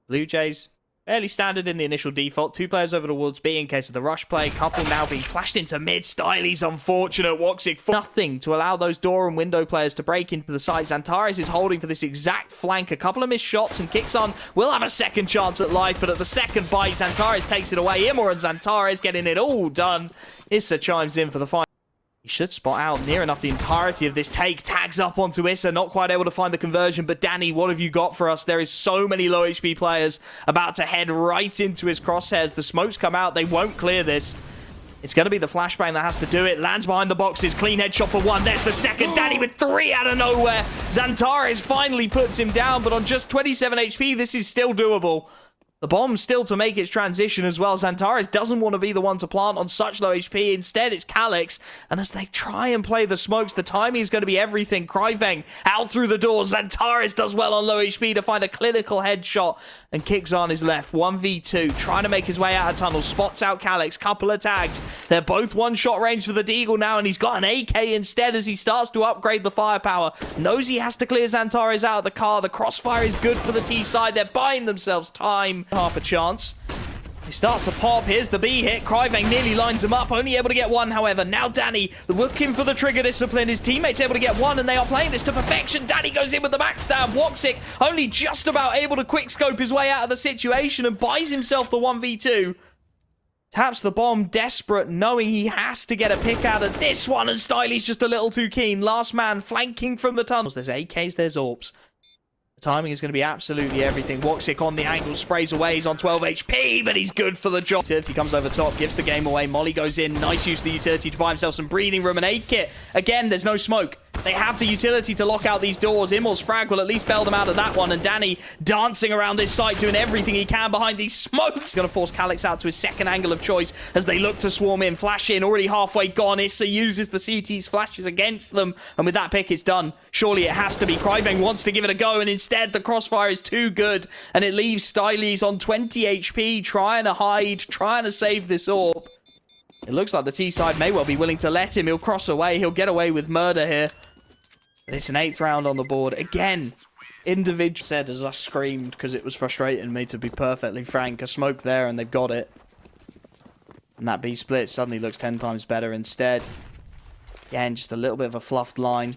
Blue Jays, fairly standard in the initial default. 2 players over towards B in case of the rush play. Couple now being flashed into mid. Styly's unfortunate. Woxic for nothing to allow those door and window players to break into the side. XANTARES is holding for this exact flank. A couple of missed shots and kicks on. Will have a second chance at life, but at the second bite, XANTARES takes it away. imoRR and XANTARES getting it all done. Issa chimes in for the final. He should spot out near enough the entirety of this take. Tags up onto Issa, not quite able to find the conversion. But Danny, what have you got for us? There is so many low HP players about to head right into his crosshairs. The smokes come out. They won't clear this. It's going to be the flashbang that has to do it. Lands behind the boxes. Clean headshot for 1. There's the second. Danny with 3 out of nowhere. XANTARES finally puts him down. But on just 27 HP, this is still doable. The bomb still to make its transition as well. XANTARES doesn't want to be the one to plant on such low HP. Instead, it's Calyx. And as they try and play the smokes, the timing is going to be everything. Cryveng out through the door. XANTARES does well on low HP to find a clinical headshot and kicks on his left. 1v2, trying to make his way out of tunnel. Spots out Calyx. Couple of tags. They're both one-shot range for the Deagle now, and he's got an AK instead as he starts to upgrade the firepower. Knows he has to clear XANTARES out of the car. The crossfire is good for the T side. They're buying themselves time. Half a chance. They start to pop. Here's the B hit. Cryveng nearly lines him up. Only able to get 1, however. Now Danny looking for the trigger discipline. His teammates able to get 1, and they are playing this to perfection. Danny goes in with the backstab. Woxic only just about able to quickscope his way out of the situation and buys himself the 1v2. Taps the bomb, desperate, knowing he has to get a pick out of this one, and Styly's just a little too keen. Last man flanking from the tunnels. There's AKs, there's AWPs. The timing is going to be absolutely everything. Woxic on the angle, sprays away. He's on 12 HP, but he's good for the job. Utility comes over top, gives the game away. Molly goes in. Nice use of the utility to buy himself some breathing room. And aid kit. Again, there's no smoke. They have the utility to lock out these doors. imoRR's frag will at least bail them out of that one. And Danny dancing around this site, doing everything he can behind these smokes. Going to force Calyx out to his second angle of choice as they look to swarm in. Flash in, already halfway gone. Issa uses the CT's flashes against them. And with that pick, it's done. Surely it has to be. Cryveng wants to give it a go, and instead the crossfire is too good. And it leaves Styly's on 20 HP, trying to hide, trying to save this orb. It looks like the T side may well be willing to let him. He'll cross away. He'll get away with murder here. It's an 8th round on the board. Again, individual said as I screamed because it was frustrating me, to be perfectly frank. A smoke there and they've got it. And that B split suddenly looks 10 times better instead. Again, just a little bit of a fluffed line.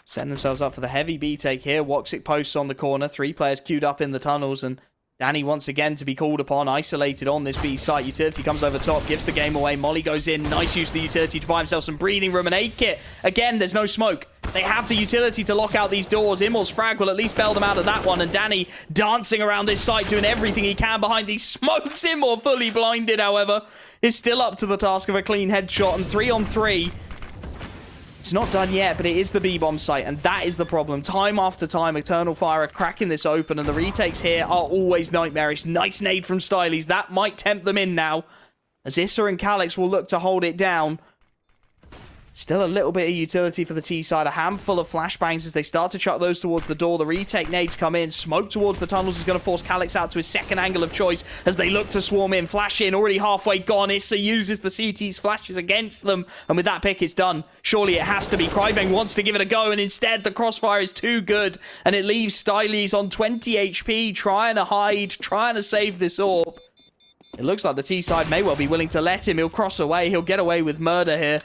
Setting themselves up for the heavy B take here. Woxic posts on the corner. 3 players queued up in the tunnels, and Danny once again to be called upon, isolated on this B site. Utility comes over top, gives the game away. Molly goes in. Nice use of the utility to buy himself some breathing room and aid kit. Again, there's no smoke. They have the utility to lock out these doors. imoRR's frag will at least bail them out of that one. And Danny dancing around this site, doing everything he can behind these smokes. imoRR fully blinded, however, is still up to the task of a clean headshot. And 3 on 3. It's not done yet, but it is the B-bomb site, and that is the problem. Time after time, Eternal Fire are cracking this open, and the retakes here are always nightmarish. Nice nade from Styly's. That might tempt them in now, as Issa and Calyx will look to hold it down. Still a little bit of utility for the T side. A handful of flashbangs as they start to chuck those towards the door. The retake nades come in. Smoke towards the tunnels is going to force Calyx out to his second angle of choice as they look to swarm in. Flash in, already halfway gone. Issa uses the CT's flashes against them. And with that pick, it's done. Surely it has to be. Cryveng wants to give it a go, and instead the crossfire is too good. And it leaves Styly's on 20 HP, trying to hide, trying to save this orb. It looks like the T side may well be willing to let him. He'll cross away. He'll get away with murder here.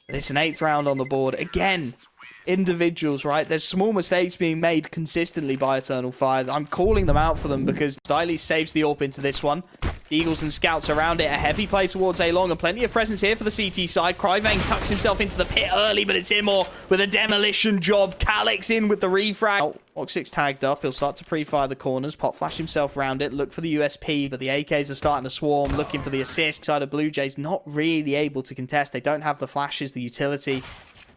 It's an 8th round on the board. Again, individuals, right? There's small mistakes being made consistently by Eternal Fire. I'm calling them out for them because Styly saves the AWP into this one. The Eagles and Scouts around it. A heavy play towards A-Long and plenty of presence here for the CT side. Cryveng tucks himself into the pit early, but it's imoRR with a demolition job. Calyx in with the refrag. Woxic's tagged up. He'll start to pre-fire the corners. Pop flash himself around it. Look for the USP, but the AKs are starting to swarm. Looking for the assist. Side of Blue Jays not really able to contest. They don't have the flashes, the utility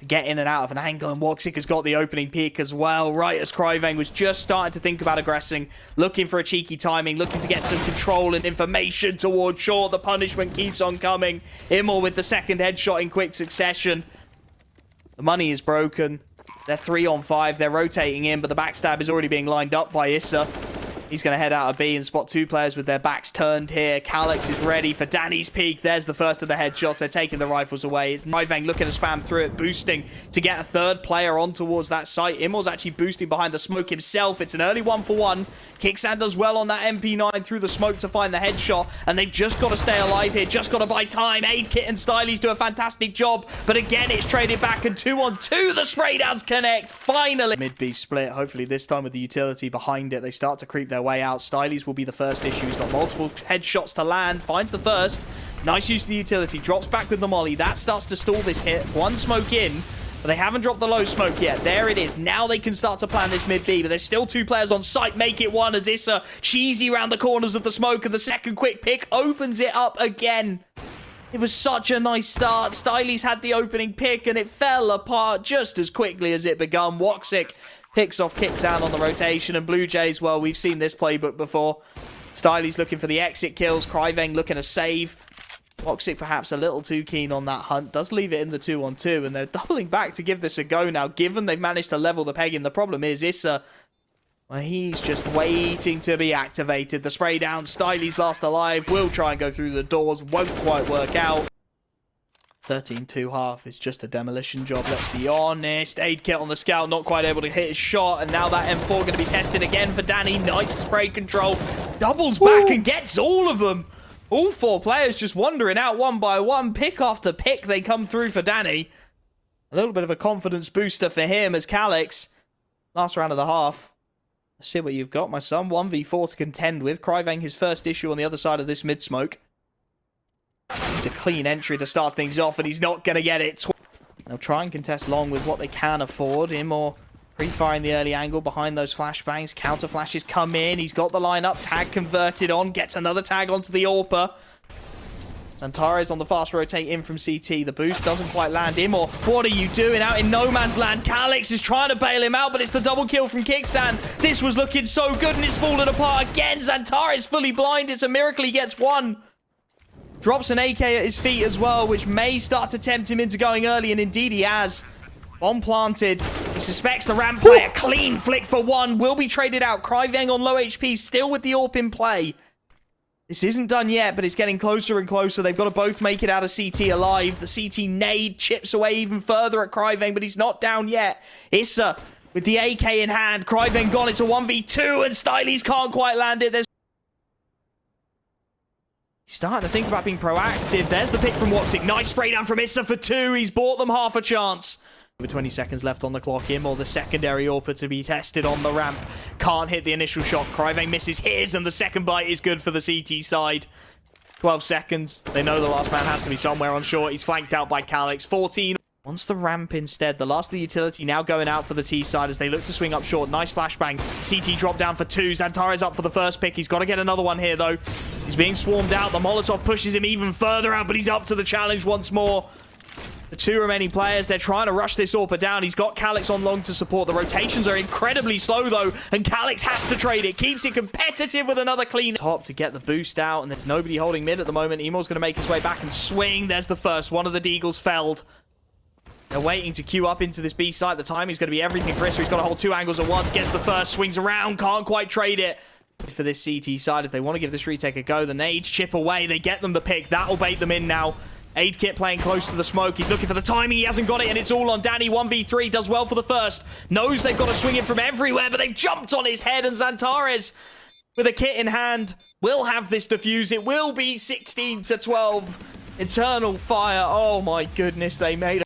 to get in and out of an angle, and Woxic has got the opening peek as well, right as Cryveng was just starting to think about aggressing, looking for a cheeky timing, looking to get some control and information towards short. The punishment keeps on coming. imoRR with the second headshot in quick succession. The money is broken. They're 3 on 5. They're rotating in, but the backstab is already being lined up by Issa. He's going to head out of B and spot two players with their backs turned here. Calyx is ready for Danny's peak. There's the first of the headshots. They're taking the rifles away. It's Nivang looking to spam through it, boosting to get a third player on towards that site. imoRR's actually boosting behind the smoke himself. It's an early 1-for-1. Kicksan does well on that MP9 through the smoke to find the headshot, and they've just got to stay alive here. Just got to buy time. Aid Kit and Stylies do a fantastic job, but again, it's traded back, and 2-on-2. The spray downs connect. Finally. Mid-B split. Hopefully this time with the utility behind it, they start to creep their way out. Stylies will be the first issue. He's got multiple headshots to land. Finds the first. Nice use of the utility. Drops back with the molly. That starts to stall this hit. One smoke in, but they haven't dropped the low smoke yet. There it is. Now they can start to plan this mid-B, but there's still two players on site. Make it one as Issa cheesy around the corners of the smoke, and the second quick pick opens it up again. It was such a nice start. Stylies had the opening pick, and it fell apart just as quickly as it begun. Woxic picks off Kicksan on the rotation, and BLUEJAYS, well, we've seen this playbook before. Stylies looking for the exit kills. Cryveng looking to save. Woxic perhaps a little too keen on that hunt. Does leave it in the 2-on-2, and they're doubling back to give this a go now, given they've managed to level the pegging. The problem is Issa, well, he's just waiting to be activated. The spray down. Stylies last alive. Will try and go through the doors. Won't quite work out. 13-2 half is just a demolition job, let's be honest. Aid Kit on the scout, not quite able to hit his shot, and now that M4 going to be tested again for Danny. Nice spray control. Doubles back and gets all of them. All four players just wandering out one by one. Pick after pick, they come through for Danny. A little bit of a confidence booster for him as Calyx. Last round of the half. Let's see what you've got, my son. 1v4 to contend with. Cryveng his first issue on the other side of this mid-smoke. It's a clean entry to start things off, and he's not going to get it. They'll try and contest long with what they can afford. imoRR pre-firing the early angle behind those flashbangs. Counter flashes come in. He's got the lineup. Tag converted on. Gets another tag onto the AWPer. XANTARES on the fast rotate in from CT. The boost doesn't quite land. imoRR, what are you doing out in no man's land? Calyx is trying to bail him out, but it's the double kill from Kicksan. This was looking so good, and it's fallen apart again. XANTARES fully blind. It's a miracle he gets one. Drops an AK at his feet as well, which may start to tempt him into going early, and indeed he has. Bomb planted. He suspects the ramp player. Clean flick for one. Will be traded out. Cryveng on low HP, still with the AWP in play. This isn't done yet, but it's getting closer and closer. They've got to both make it out of CT alive. The CT nade chips away even further at Cryveng, but he's not down yet. Issa with the AK in hand. Cryveng gone. It's a 1v2, and Stylies can't quite land it. He's starting to think about being proactive. There's the pick from Woxic. Nice spray down from Issa for two. He's bought them half a chance. With 20 seconds left on the clock, imoRR the secondary AWPer to be tested on the ramp. Can't hit the initial shot. Cryveng misses his, and the second bite is good for the CT side. 12 seconds. They know the last man has to be somewhere on short. He's flanked out by Calyx. 14. Wants the ramp instead. The last of the utility now going out for the T side as they look to swing up short. Nice flashbang. CT drop down for two. XANTARES up for the first pick. He's got to get another one here, though. He's being swarmed out. The Molotov pushes him even further out, but he's up to the challenge once more. The two remaining players, they're trying to rush this AWPer down. He's got Calyx on long to support. The rotations are incredibly slow, though, and Calyx has to trade it. Keeps it competitive with another clean top to get the boost out, and there's nobody holding mid at the moment. imoRR's going to make his way back and swing. There's the first. One of the Deagles felled. They're waiting to queue up into this B site. The timing's going to be everything for Issa. He's got to hold two angles at once. Gets the first, swings around, can't quite trade it. For this CT side, if they want to give this retake a go, the nades chip away. They get them the pick. That'll bait them in now. Aid Kit playing close to the smoke. He's looking for the timing. He hasn't got it, and it's all on Danny. 1v3 does well for the first. Knows they've got to swing him from everywhere, but they've jumped on his head, and XANTARES, with a kit in hand, will have this defuse. It will be 16-12. Eternal fire. Oh my goodness, they made